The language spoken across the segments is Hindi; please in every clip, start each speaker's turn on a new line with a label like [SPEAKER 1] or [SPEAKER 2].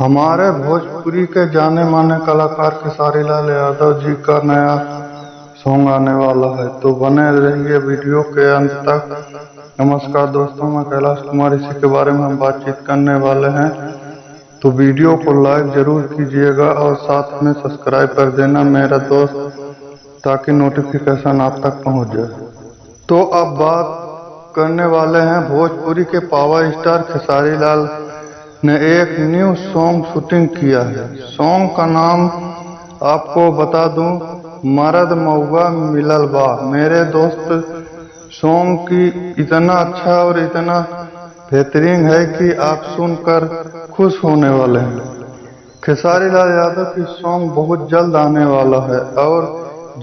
[SPEAKER 1] हमारे भोजपुरी के जाने माने कलाकार खेसारी लाल यादव जी का नया सॉन्ग आने वाला है, तो बने रहिए वीडियो के अंत तक। नमस्कार दोस्तों, मैं कैलाश कुमार। इसी के बारे में हम बातचीत करने वाले हैं, तो वीडियो को लाइक जरूर कीजिएगा और साथ में सब्सक्राइब कर देना मेरा दोस्त, ताकि नोटिफिकेशन आप तक पहुंच जाए। तो अब बात करने वाले हैं भोजपुरी के पावर स्टार खेसारी लाल ने एक न्यू सॉन्ग शूटिंग किया है। सॉन्ग का नाम आपको बता दूं, मरद मौगा मिलल बा। मेरे दोस्त, सॉन्ग की इतना अच्छा और इतना बेहतरीन है कि आप सुनकर खुश होने वाले हैं। खेसारी लाल यादव की सॉन्ग बहुत जल्द आने वाला है और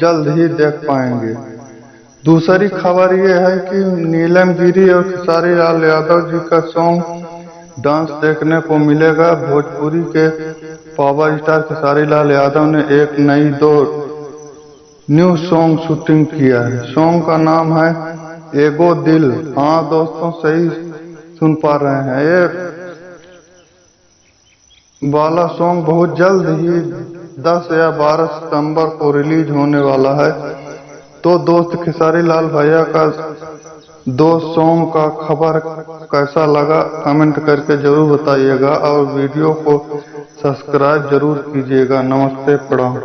[SPEAKER 1] जल्द ही देख पाएंगे। दूसरी खबर यह है कि नीलम गिरी और खेसारी लाल यादव जी का सॉन्ग डांस देखने को मिलेगा। भोजपुरी के पावर स्टार खेसारी लाल यादव ने एक न्यू सॉन्ग शूटिंग किया है। सॉन्ग का नाम है एगो दिल। हाँ दोस्तों, सही सुन पा रहे हैं, ये वाला सॉन्ग बहुत जल्द ही 10 या 12 सितंबर को रिलीज होने वाला है। तो दोस्त, खेसारी लाल भैया का दो सॉन्ग का खबर कैसा लगा कमेंट करके जरूर बताइएगा और वीडियो को सब्सक्राइब जरूर कीजिएगा। नमस्ते, प्रणाम।